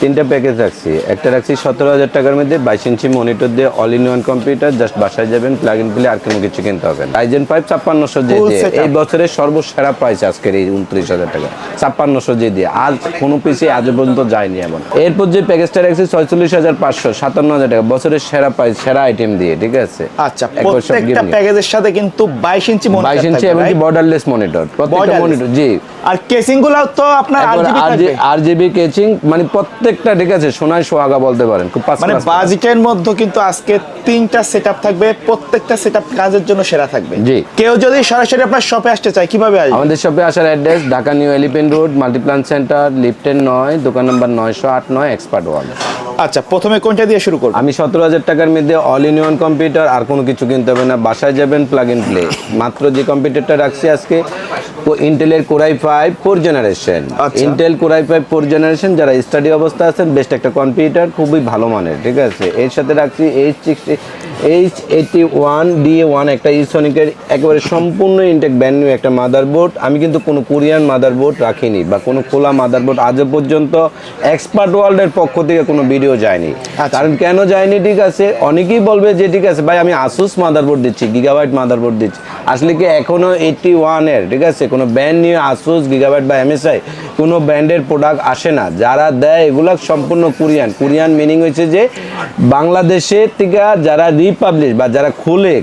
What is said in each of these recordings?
তিনটা প্যাকেজ রাখছি। একটা রাখছি 17,000 টাকার মধ্যে 22 ইঞ্চি মনিটর দিয়ে all in one computer, just বাসায় যাবেন, প্লাগ ইন প্লে, আর কোনো কিছু কিনতে হবে না। Ryzen 5 5600 জি দিয়ে এই বছরের সর্বসেরা প্রাইস আজকের এই 29,000 টাকা 5600 জি দিয়ে। আজ কোনো পিসি আজ পর্যন্ত যায়নি এমন। এরপর যে প্যাকেজটা রাখছি 46,500 57,000 টাকা বছরের সেরা প্রাইস, সেরা আইটেম দিয়ে, ঠিক আছে। আচ্ছা, প্রত্যেকটা প্যাকেজের সাথে কিন্তু 22 ইঞ্চি মনিটর, 22 ইঞ্চি এবং বর্ডারলেস মনিটর প্রত্যেকটা মনিটর। জি, আর কেসিং গুলো তো আপনার আরজিবি কেচিং, মানে প্রত্যেকটা, ঠিক আছে, সোনায় সোহাগা বলতে পারেন। খুব মানে বাজেটের মধ্যে কিন্তু আজকে তিনটা সেটআপ থাকবে, প্রত্যেকটা সেটআপ কাজের জন্য সেরা থাকবে। জি, কেউ যদি সরাসরি আপনার শপে আসতে চায় কিভাবে আসবে? আমাদের শপে আসার address Dhaka new elephant road, multiplan centre, লিফটেন 9, দোকান নাম্বার 908 এক্সপার্ট ওয়াল। আচ্ছা, প্রথমে কোনটা দিয়ে শুরু করব? আমি 17,000 টাকার মধ্যে অল ইন ওয়ান কম্পিউটার, আর কোনো কিছু কিনতে হবে না, বাসায় যাবেন, প্লাগ ইন প্লে। মাত্র যে কম্পিউটারটা রাখছি আজকে ইন্টেলের core i 5 4 generation. Intel core i 5 4 generation, যারা স্টাডি অবস্থা আছেন, বেস্ট একটা কম্পিউটার, খুবই ভালো মানের, ঠিক আছে। এর সাথে রাখছি H81D1 একটা ইসোনিকের একেবারে সম্পূর্ণ ইনটেক ব্র্যান্ড নিউ একটা মাদারবোর্ড। আমি কিন্তু কোনো কোরিয়ান মাদারবোর্ড রাখিনি বা কোনো খোলা মাদারবোর্ড আজও পর্যন্ত এক্সপার্ট ওয়ার্ল্ডের পক্ষ থেকে কোনো ভিডিও যায়নি। কারণ কেন যায়নি, ঠিক আছে, অনেকেই বলবে যে ঠিক আছে ভাই আমি আসুস মাদারবোর্ড দিচ্ছি, গিগাবাইট মাদারবোর্ড দিচ্ছি। আসলে কি এখনও 81 এর, ঠিক আছে, কোনো ব্র্যান্ড নিউ আসুস, গিগাবাইট বা এমএসআই কোনো ব্র্যান্ডের প্রোডাক্ট আসে না। যারা দেয় এগুলো সম্পূর্ণ কোরিয়ান মিনিং হয়েছে যে বাংলাদেশের থেকে যারা রিপাবলিশ বা যারা খুলে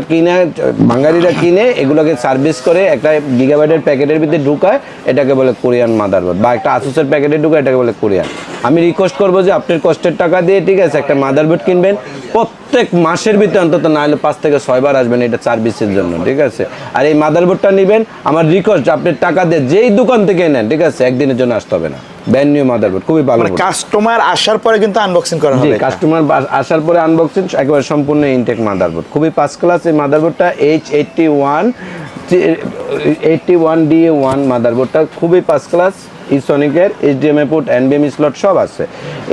কিনে, বাঙালিরা কিনে এগুলোকে সার্ভিস করে একটা গিগাবাইটের প্যাকেটের ভিতরে ঢুকায়, এটাকে বলে কোরিয়ান মাদারবোর্ড, বা একটা আসুসের প্যাকেটে ঢুকায়, এটাকে বলে কোরিয়ান। আমি রিকোয়েস্ট করবো যে আপনার কষ্টের টাকা দিয়ে, ঠিক আছে, একটা মাদারবোর্ড কিনবেন, প্রত্যেক মাসের ভিতরে অন্তত না হলে 5 থেকে 6 বার আসবেন এটা সার্ভিসের জন্য, ঠিক আছে। আর এই মাদারবোর্ডটা নেবেন, আমার রিকোয়েস্ট আপনার টাকা দিয়ে যেই দোকান থেকে নেন, ঠিক আছে, একদিনের জন্য আসতে হবে না। ব্র্যান্ড নিউ মাদারবোর্ড, খুবই ভালো। কাস্টমার আসার পরে কিন্তু আনবক্সিং করা হবে। কাস্টমার আসার পরে আনবক্সিং, একেবারে সম্পূর্ণ ইনটেক মাদারবোর্ড, খুবই ফার্স্ট ক্লাস। এই মাদারবোর্ডটা H81D1 মাদারবোর্ডটা খুবই ফার্স্ট ক্লাস। ইসোনিকের HDMI পোর্ট, NVMe স্লট সব আছে।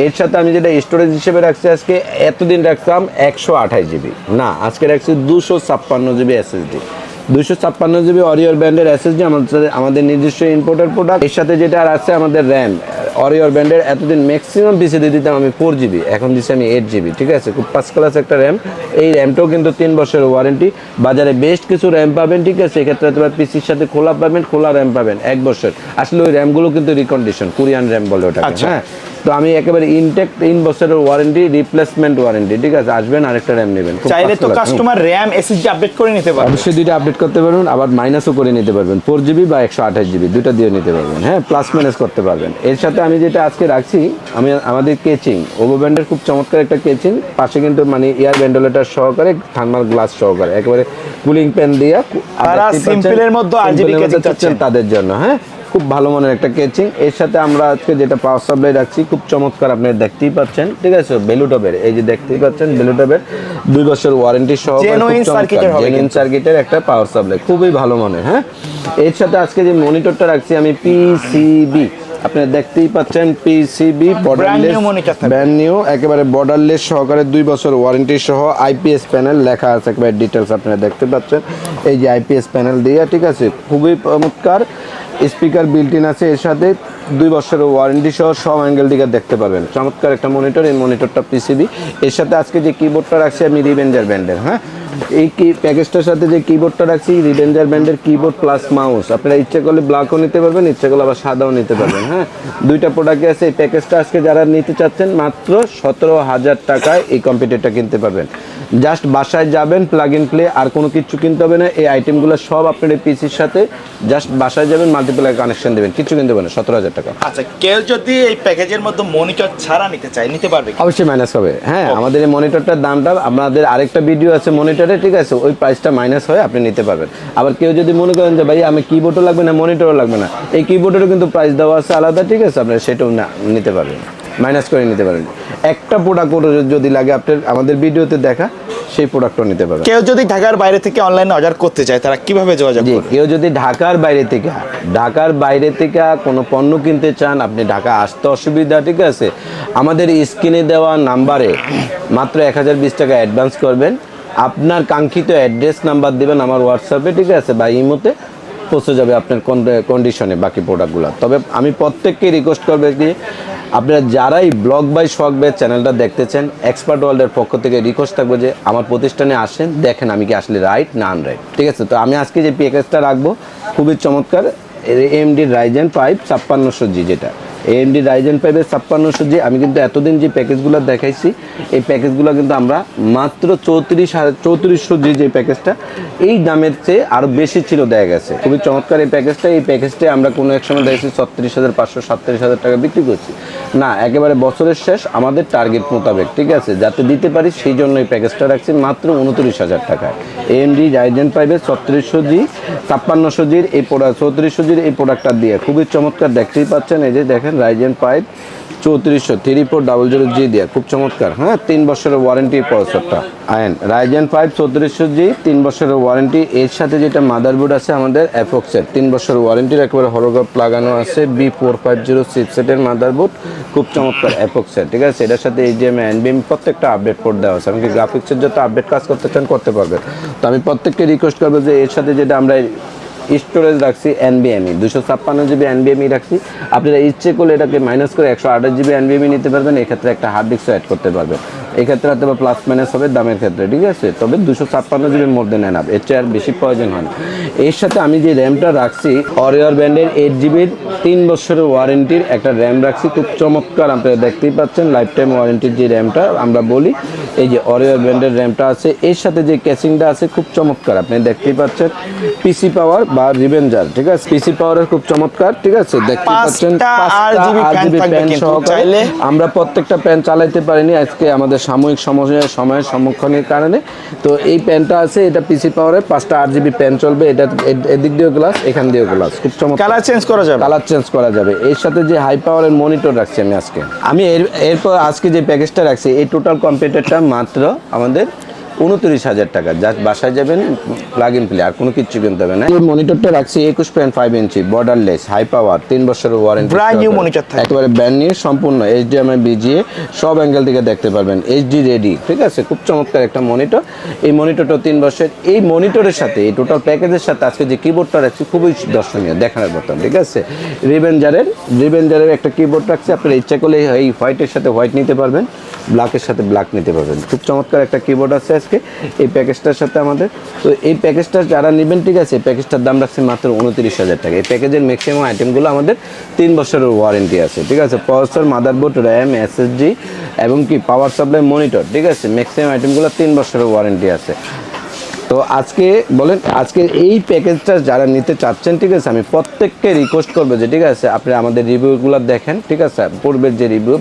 এর সাথে আমি যেটা স্টোরেজ হিসেবে রাখছি আজকে, এতদিন রাখতাম 128 জিবি, না আজকে রাখছি 256 জিবি এসএসডি। 256 জিবি অরিওর ব্র্যান্ডের এসএসডি, আমাদের নিজস্ব ইম্পোর্টার প্রোডাক্ট। এর সাথে যেটা আর আছে আমাদের র্যাম, অরিওর ব্র্যান্ডের। এতদিন ম্যাক্সিমাম পিসি দিয়ে দিতাম আমি 4 জিবি, এখন দিচ্ছি আমি 8 জিবি, ঠিক আছে। খুব ফার্স্ট ক্লাস একটা র্যাম। এই র্যামটাও কিন্তু 3 বছরের ওয়ারেন্টি। বাজারে বেস্ট কিছু র্যাম পাবেন, ঠিক আছে, এক্ষেত্রে তোমার পিসির সাথে খোলা পাবেন, খোলা র্যাম পাবেন 1 বছর। আসলে ওই র্যামগুলো কিন্তু রিকন্ডিশন, কোরিয়ান র্যাম বলে ওটাকে, হ্যাঁ। তো আমি একেবারে ইনটেক 3 বছরের ওয়ারেন্টি, রিপ্লেসমেন্ট ওয়ারেন্টি, ঠিক আছে। আসবেন আরেকটা র্যাম নেবেন। চাইলে তো কাস্টমার র্যাম এসএসডি আপডেট করে নিতে পারবেন, অবশ্যই দুইটা আপডেট করতে পারবেন, আবার মাইনাসও করে নিতে পারবেন, 4 জিবি বা 128 জিবি দুইটা দিয়ে নিতে পারবেন, হ্যাঁ, প্লাস মাইনাস করতে পারবেন। এর সাথে আমি যেটা আজকে রাখছি, আমাদের কেচিং, ওভো ব্র্যান্ডের খুব চমৎকার একটা কেচিং, পাশে কিন্তু মানে এয়ার ভেন্টিলেটর সহকারে, থার্মাল গ্লাস সহকারে, একেবারে কুলিং প্যান দিয়ে, সিম্পলের মধ্যে আরজিবি কেচিং চাচ্ছেন তাদের জন্য, হ্যাঁ, খুব ভালো মানের একটা কেচিং। এর সাথে আমরা আজকে যেটা পাওয়ার সাপ্লাই রাখছি, খুব চমৎকার, আপনারা দেখতেই পাচ্ছেন, ঠিক আছে, বেলুটপের, এই যে দেখতেই পাচ্ছেন বেলুটপের 2 বছর ওয়ারেন্টি সহ জেনুইন সার্কিটের একটা পাওয়ার সাপ্লাই, খুবই ভালো মানের, হ্যাঁ। এর সাথে আজকে যে মনিটরটা রাখছি আমি পিসিবি, আপনারা দেখতেই পাচ্ছেন, পিসিবি ব্র্যান্ড নিউ, একেবারে বর্ডারলেস সহকারে 2 বছর ওয়ারেন্টি সহ, আইপিএস প্যানেল লেখা আছে, একেবারে ডিটেলস আপনারা দেখতে পাচ্ছেন, এই যে আইপিএস প্যানেল দিয়ে, ঠিক আছে, খুবই চমৎকার। স্পিকার বিল্ট ইন আছে এর সাথে, 2 বছরের ওয়ারেন্টি সহ, সব অ্যাঙ্গেল দিকে দেখতে পারবেন, চমৎকার একটা মনিটর। এই মনিটরটা পিসিবি। এর সাথে আজকে যে কিবোর্ডটা রাখছি আমি রিভেঞ্জার ব্র্যান্ডের, হ্যাঁ, এই প্যাকেজটার সাথে যে কিবোর্ডটা রাখছি রিভেঞ্জার ব্র্যান্ডের কিবোর্ড প্লাস মাউস। আপনারা ইচ্ছে করলে ব্ল্যাকও নিতে পারবেন, ইচ্ছে করলে আবার সাদাও নিতে পারবেন, হ্যাঁ, দুইটা প্রোডাক্টই আছে। এই প্যাকেজটা আজকে যারা নিতে চাচ্ছেন মাত্র 17,000 টাকায় এই কম্পিউটারটা কিনতে পারবেন। জাস্ট বাসায় যাবেন, প্লাগ ইন প্লে, আর কোনো কিছু কিনতে হবে না। এই আইটেমগুলো সব আপনার এই পিসির সাথে, জাস্ট বাসায় যাবেন, মাল্টিপ্লাই কানেকশন দেবেন, কিছু কিনতে হবে না, 17,000 টাকা। আচ্ছা, কেউ যদি এই প্যাকেজের মধ্যে মনিটর ছাড়া নিতে চায়, নিতে পারবে? অবশ্যই মাইনাস হবে, হ্যাঁ। আমাদের এই মনিটরটার দামটা, আমাদের আরেকটা ভিডিও আছে মনিটরে, ঠিক আছে, ওই প্রাইসটা মাইনাস হয়ে আপনি নিতে পারবেন। আবার কেউ যদি মনে করেন যে ভাই আমি কিবোর্ডও লাগবে না, মনিটরও লাগবে না, এই কিবোর্ডেরও কিন্তু প্রাইস দেওয়া আছে আলাদা, ঠিক আছে, আপনারা সেটাও নিতে পারবেন, মাইনাস করে নিতে পারবেন। একটা প্রোডাক্ট যদি লাগে আপনার, আমাদের ভিডিওতে দেখা সেই প্রোডাক্টও নিতে পারবেন। কেউ যদি ঢাকার বাইরে থেকে অনলাইনে অর্ডার করতে চায়, তারা কিভাবে যোগাযোগ করবে? কেউ যদি ঢাকার বাইরে থেকে কোনো পণ্য কিনতে চান, আপনি ঢাকা আসতে অসুবিধা, ঠিক আছে, আমাদের স্ক্রিনে দেওয়া নাম্বারে মাত্র 1020 টাকা অ্যাডভান্স করবেন, আপনার কাঙ্ক্ষিত অ্যাড্রেস নাম্বার দেবেন আমার হোয়াটসঅ্যাপে, ঠিক আছে, বা ইমোতে, পৌঁছে যাবে আপনার কন্ডিশনে বাকি প্রোডাক্টগুলো। তবে আমি প্রত্যেককে রিকোয়েস্ট করবো কি আপনারা যারাই ব্লগ বাই শখ বাই চ্যানেলটা দেখতেছেন, এক্সপার্ট ওয়ার্ল্ডের পক্ষ থেকে রিকোয়েস্ট থাকবো যে আমার প্রতিষ্ঠানে আসেন, দেখেন আমি কি আসলে রাইট না আনরাইট। ঠিক আছে, তো আমি আজকে যে প্যাকেজটা রাখবো খুবই চমৎকার, AMD Ryzen 5 5600G, যেটা AMD Ryzen 5 এর 5600G। আমি কিন্তু এতদিন যে প্যাকেজগুলো দেখাইছি এই প্যাকেজগুলো কিন্তু আমরা মাত্র 3400G যে প্যাকেজটা এই দামের চেয়ে আরও বেশি ছিল দেয়া গেছে। খুবই চমৎকার এই প্যাকেজটা আমরা কোনো এক সময় দেখেছি 36,500 37,000 টাকা বিক্রি করছি না, একেবারে বছরের শেষ আমাদের টার্গেট মোতাবেক, ঠিক আছে, যাতে দিতে পারি সেই জন্য এই প্যাকেজটা রাখছি মাত্র 29,000 টাকায়। AMD Ryzen 5 এর 3600G 5600G এই প্রোডাক্ট 3400G এই প্রোডাক্টটা দিয়ে খুবই চমৎকার, দেখতেই পাচ্ছেন। এই যে দেখেন Ryzen 5 3400 3400G দিয়ে খুব চমৎকার, হ্যাঁ 3 বছরের ওয়ারেন্টি প্রসেসরটা। আইন Ryzen 5 3400G 3 বছরের ওয়ারেন্টি, এর সাথে যেটা মাদারবোর্ড আছে আমাদের অ্যাপক্সের 3 বছরের ওয়ারেন্টির একেবারে হলোগ্রাফ লাগানো আছে, B450 চিপসেটের মাদারবোর্ড, খুব চমৎকার অ্যাপক্সের, ঠিক আছে। এটার সাথে HDMI NVMe প্রত্যেকটা আপডেট পোর্ট দেওয়া আছে, এমনকি গ্রাফিক্সের যত আপডেট কাজ করতে চান করতে পারবেন। তো আমি প্রত্যেককে রিকোয়েস্ট করবো যে এর সাথে যেটা আমরা স্টোরেজ রাখছি NVMe 256GB NVMe রাখছি, আপনারা ইচ্ছে করলে এটাকে মাইনাস করে 128GB NVMe নিতে পারবেন, এক্ষেত্রে একটা হার্ড ডিস্কও অ্যাড করতে পারবেন, এক্ষেত্রে হয়তো বা প্লাস মাইনাস হবে দামের ক্ষেত্রে, ঠিক আছে। তবে 256GB মোর দেন এনাফ, এর চেয়ে আর বেশি প্রয়োজন হয় না। এর সাথে আমি যে র্যামটা রাখছি অরিয়র ব্র্যান্ডের 8GB 3 বছরের ওয়ারেন্টির একটা র্যাম রাখছি, খুব চমৎকার, আপনারা দেখতেই পাচ্ছেন লাইফ টাইম ওয়ারেন্টির যে র্যামটা আমরা বলি, এই যে অরিয়র ব্র্যান্ডের র্যামটা আছে, এর সাথে যে ক্যাসিংটা আছে খুব চমৎকার, আপনি দেখতেই পাচ্ছেন পিসি পাওয়ার বা রিভেঞ্জার, ঠিক আছে, পিসি পাওয়ারের খুব চমৎকার, ঠিক আছে, দেখতে পাচ্ছেন 5টা RGB প্যান সহকারে। আমরা প্রত্যেকটা প্যান চালাইতে পারিনি আজকে আমাদের সাময়িক সময়ের সম্মুখীনের কারণে, তো এই প্যানটা আছে, এটা পিসি পাওয়ারের 5টা RGB প্যান চলবে, এটা এদিক দিয়েও গ্লাস এখান দিয়েও গ্লাস, খুব চমৎকার, কালার চেঞ্জ করা যাবে। এর সাথে যে হাই পাওয়ারের মনিটর রাখছি আমি এরপর আজকে যে প্যাকেজটা রাখছি এই টোটাল কম্পিউটারটা মাত্র আমাদের 29,000 টাকা, যা বাসায় যাবেন প্লাগ ইন প্লে, আর কোনো কিছু কিনতে হবে না। এই মনিটরটা রাখছি 21.5 ইঞ্চি বর্ডারলেস হাই পাওয়ার 3 বছরের ওয়ারেন্টি, ব্র্যান্ড নিউ মনিটর থাকে, একেবারে ব্র্যান্ড নিউ সম্পূর্ণ HDMI BGA সব অ্যাঙ্গেল থেকে দেখতে পারবেন, HD রেডি, ঠিক আছে, খুব চমৎকার একটা মনিটর। এই মনিটরটা 3 বছর, এই মনিটরের সাথে এই টোটাল প্যাকেজের সাথে আজকে যে কিবোর্ডটা রাখছি খুবই দর্শনীয় দেখানোর মতন, ঠিক আছে, রিভেঞ্জারের একটা কিবোর্ড রাখছি, আপনারা ইচ্ছা করলে এই হোয়াইটের সাথে হোয়াইট নিতে পারবেন, ব্ল্যাকের সাথে ব্ল্যাক নিতে পারবেন, খুব চমৎকার একটা কিবোর্ড আছে আজকে এই প্যাকেজটার সাথে আমাদের। তো এই প্যাকেজটা যারা নেবেন, ঠিক আছে, প্যাকেজটার দাম রাখছি মাত্র 29,000 টাকা। এই প্যাকেজের ম্যাক্সিমাম আইটেমগুলো আমাদের 3 বছরের ওয়ারেন্টি আছে, ঠিক আছে, প্রসেসর, মাদারবোর্ড, র্যাম, SSD এবং কি পাওয়ার সাপ্লাই, মনিটর, ঠিক আছে, ম্যাক্সিমাম আইটেমগুলো 3 বছরের ওয়ারেন্টি আছে। তো আজকে বলেন আজকে এই প্যাকেজটা যারা নিতে চাচ্ছেন, ঠিক আছে, আমি প্রত্যেককে রিকোয়েস্ট করবো যে ঠিক আছে আপনি আমাদের রিভিউগুলো দেখেন, ঠিক আছে, পূর্বের যে রিভিউ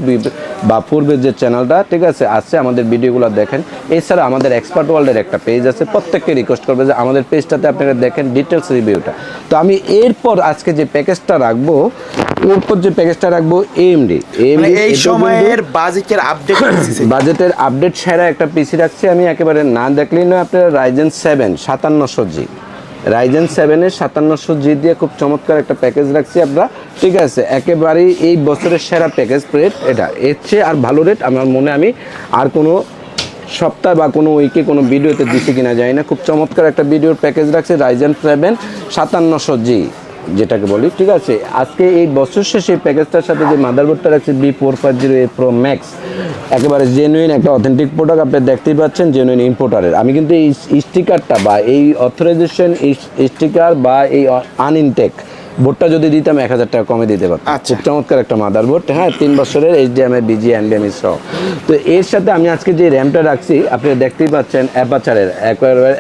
বা পূর্বের যে চ্যানেলটা, ঠিক আছে, আমাদের ভিডিওগুলো দেখেন। এছাড়া আমাদের এক্সপার্ট ওয়ার্ল্ডের একটা পেজ আছে, প্রত্যেককে রিকোয়েস্ট করবে যে আমাদের পেজটাতে আপনারা দেখেন ডিটেলস রিভিউটা। তো আমি এরপর আজকে যে প্যাকেজটা রাখবো AMD এই সময়ের বাজেটের আপডেট সেরা একটা পিসি রাখছি আমি, একেবারে না দেখলেই নয়, আপনারা Ryzen 7 5700G Ryzen 7 এর 5700G দিয়ে খুব চমৎকার একটা প্যাকেজ রাখছি আমরা, ঠিক আছে, একেবারেই এই বছরের সেরা প্যাকেজ রেট এটা, এর চেয়ে আর ভালো রেট আমার মনে আমি আর কোনো সপ্তাহ বা কোনো উইকে কোনো ভিডিওতে দিচ্ছি কিনা যায় না। খুব চমৎকার একটা ভিডিওর প্যাকেজ রাখছে Ryzen 7 5700G যেটাকে বলি, ঠিক আছে। আজকে এই বছর শেষে এই প্যাকেজটার সাথে যে মাদারবোর্ডটা রাখছে B450 Pro Max, একেবারে জেনুইন একটা অথেন্টিক প্রোডাক্ট, আপনি দেখতেই পাচ্ছেন জেনুইন ইম্পোর্টারের। আমি কিন্তু এই স্টিকারটা বা এই অথরাইজেশন স্টিকার বা এই আনইনটেক বোর্ডটা যদি দিতাম 1,000 টাকা কমে দিতে পারতাম। খুব চমৎকার একটা মাদারবোর্ড, হ্যাঁ 3 বছরের HDMI BGA NVMe সহ। তো এর সাথে আমি আজকে যে র্যামটা রাখছি আপনারা দেখতেই পাচ্ছেন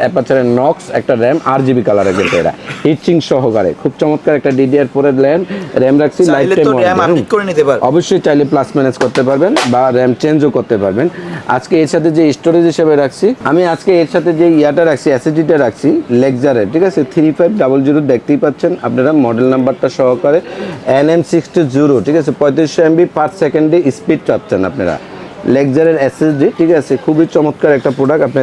অ্যাপাচারের নক্স একটা র্যাম, RGB কালারের কিন্তু এটা হিটসিং সহকারে, খুব চমৎকার একটা DDR4 এর র্যাম রাখছি, লাইফ টাইম অবশ্যই চাইলে প্লাস মাইনাস করতে পারবেন বা র্যাম চেঞ্জও করতে পারবেন। আজকে এর সাথে যে স্টোরেজ হিসেবে রাখছি আমি, আজকে এর সাথে যে ইয়াটা রাখছি SSD-টা রাখছি লেক্সারের, ঠিক আছে, 3500 দেখতেই পাচ্ছেন আপনারা মডেল নাম্বারটা সহকারে NM620, ঠিক আছে, 3500 MB পার সেকেন্ডে স্পিড চাচ্ছেন আপনারা, লেক্সারের এসএসডি, ঠিক আছে, খুবই চমৎকার একটা প্রোডাক্ট, আপনি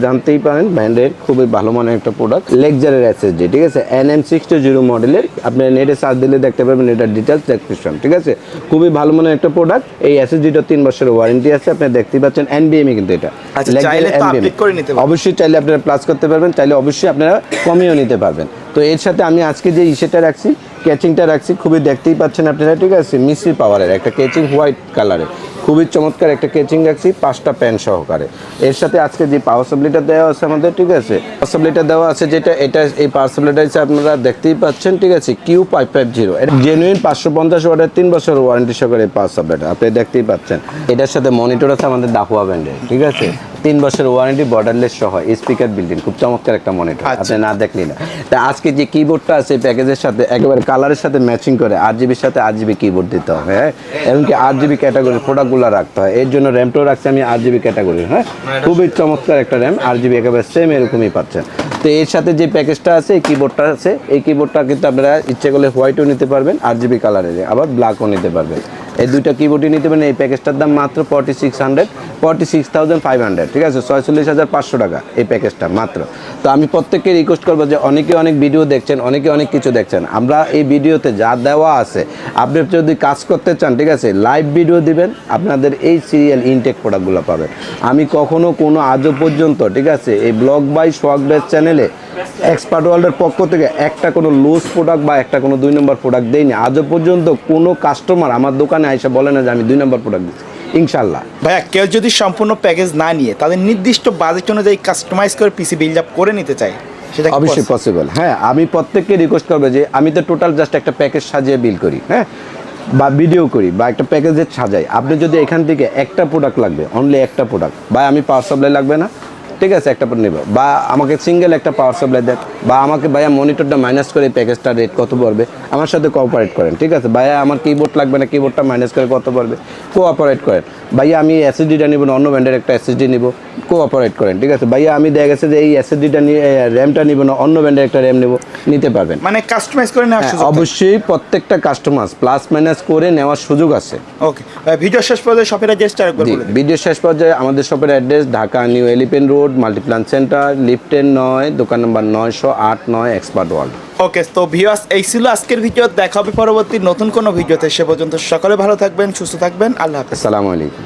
জানতেই পারেন ব্র্যান্ডের খুবই ভালো মানের একটা প্রোডাক্ট লেক্সারের এসএসডি, ঠিক আছে, NM620 মডেলের, আপনি নেটে সার্চ দিলে দেখতে পারবেন এটার ডিটেলস ডেসক্রিপশন, ঠিক আছে, খুবই ভালো মানের একটা প্রোডাক্ট। এই এসএসডিটা 3 বছরের ওয়ারেন্টি আছে, আপনি দেখতেই পাচ্ছেন NVMe কিন্তু এটা আচ্ছা, Lexar চাইলে তো NVMe আপডেট করে নিতে পারবেন। অবশ্যই চাইলে আপনারা প্লাস করতে পারবেন, চাইলে অবশ্যই আপনারা কমিয়েও নিতে পারবেন। তো এর সাথে আমি আজকে যে ইসেটা রাখছি, ক্যাচিংটা রাখছি, খুবই দেখতেই পাচ্ছেন আপনারা, ঠিক আছে, মিস্ট্রি পাওয়ারের একটা ক্যাচিং, হোয়াইট কালারের, খুবই চমৎকার একটা ক্যাচিং রাখছি 5টা প্যান সহকারে। এর সাথে আজকে যে পাওয়ার সাপ্লাইটা দেওয়া আছে আমাদের, ঠিক আছে, পাওয়ার সাপ্লাইটা দেওয়া আছে যেটা, এটা এই পাওয়ার সাপ্লাইটা হচ্ছে আপনারা দেখতেই পাচ্ছেন, ঠিক আছে, Q550, এটা জেনুইন 550 ওয়াটের 3 বছর ওয়ারেন্টি সহকারে এই পাওয়ার সাপ্লাইটা আপনি দেখতেই পাচ্ছেন। এটার সাথে মনিটর আছে আমাদের দাহুয়া ব্র্যান্ডের, ঠিক আছে, 3 বছর ওয়ারেন্টি, বর্ডারলেস সহ, স্পিকার বিল্ডিং, খুব চমৎকার একটা মনিটর, আপনি না দেখলেই না। তা আজকে যে কিবোর্ডটা আছে প্যাকেজের সাথে একেবারে কালারের সাথে ম্যাচিং করে RGBর সাথে RGB কিবোর্ড দিতে হবে, হ্যাঁ, এমনকি RGB ক্যাটাগরির প্রোডাক্টগুলো রাখতে হয়, এর জন্য র্যামটাও রাখছি আমি RGB ক্যাটাগরির, হ্যাঁ, খুবই চমৎকার একটা র্যাম, RGB একেবারে সেম এরকমই পাচ্ছেন। তো এর সাথে যে প্যাকেজটা আছে, এই কিবোর্ডটা আছে, এই কিবোর্ডটা কিন্তু আপনারা ইচ্ছে করলে হোয়াইটও নিতে পারবেন, RGB কালারের, আবার ব্ল্যাকও নিতে পারবেন, এই দুইটা কিবোর্ডই নিতে পারেন। এই প্যাকেজটার দাম মাত্র 46,500, ঠিক আছে, 46,500 টাকা এই প্যাকেজটা মাত্র। তো আমি প্রত্যেককে রিকোয়েস্ট করবো যে অনেকে অনেক ভিডিও দেখছেন, অনেকে অনেক কিছু দেখছেন, আমরা এই ভিডিওতে যা দেওয়া আছে আপনি যদি কাজ করতে চান, ঠিক আছে, লাইভ ভিডিও দিবেন, আপনাদের এই সিরিয়াল ইনটেক প্রোডাক্টগুলো পাবেন। আমি কখনো কোনো আজও পর্যন্ত, ঠিক আছে, এই ব্লগ বাই সোহাগ বেস্ট চ্যানেলে এক্সপার্ট ওয়ার্ল্ডের পক্ষ থেকে একটা কোনো লুজ প্রোডাক্ট বা একটা কোনো 2 নম্বর প্রোডাক্ট দেয়নি আজও পর্যন্ত। কোনো কাস্টমার আমার দোকানে আইসা বলে না যে আমি 2 নম্বর প্রোডাক্ট দিচ্ছি, ইনশাল্লাহ। ভাইয়া, কেউ যদি সম্পূর্ণ প্যাকেজ না নিয়ে তাদের নির্দিষ্ট বাজেট অনুযায়ী কাস্টমাইজ করে পিসি বিল্ড আপ করে নিতে চায়, সেটা কি অবশ্যই পসিবল। হ্যাঁ, আমি প্রত্যেককে রিকোয়েস্ট করবো যে আমি তো টোটাল জাস্ট একটা প্যাকেজ সাজিয়ে বিল করি, হ্যাঁ, বা ভিডিও করি বা একটা প্যাকেজের সাজাই। আপনি যদি এখান থেকে একটা প্রোডাক্ট লাগবে, অনলি একটা প্রোডাক্ট, বা আমি পাওয়ার সাপ্লাই লাগবে না, ঠিক আছে, একটা নেব, বা আমাকে সিঙ্গেল একটা পাওয়ার সাপ্লাই দেন, বা আমাকে ভাইয়া মনিটরটা মাইনাস করে প্যাকেজটা রেট কত পড়বে আমার সাথে কোঅপারেট করেন, ঠিক আছে, ভাইয়া আমার কিবোর্ড লাগবে না, কিবোর্ডটা মাইনাস করে কত পড়বে, কোঅপারেট করেন, ভাইয়া আমি এসএসডিটা নিব না, অন্য ব্র্যান্ডের একটা এসএসডি নিব, কোঅপারেট করেন, ঠিক আছে, ভাইয়া আমি দেখা গেছে যে এই এসএসডিটা নিয়ে র্যামটা নিব না, অন্য ব্র্যান্ডের একটা র্যাম নেব, নিতে পারবেন, মানে কাস্টমাইজ করে নেওয়ার সুযোগ থাকে। অবশ্যই প্রত্যেকটা কাস্টমার প্লাস মাইনাস করে নেওয়ার সুযোগ আছে। ওকে, ভিডিও শেষ পর্যন্ত শপের অ্যাড্রেসটা আরেকবার বলে দিন। ভিডিও শেষ পর্যায়ে আমাদের শপের address Dhaka new elephant road, multiplan centre, লিফটের 9, দোকান নম্বর 908 এক্সপার্ট ওয়ার্ল্ড। ওকে, তো ভিউয়ার্স, এই ছিল আজকের ভিডিও। দেখা হবে পরবর্তী নতুন কোনো ভিডিওতে। সে পর্যন্ত সকলে ভালো থাকবেন, সুস্থ থাকবেন, আল্লাহ হাফেজ। আসসালামু আলাইকুম।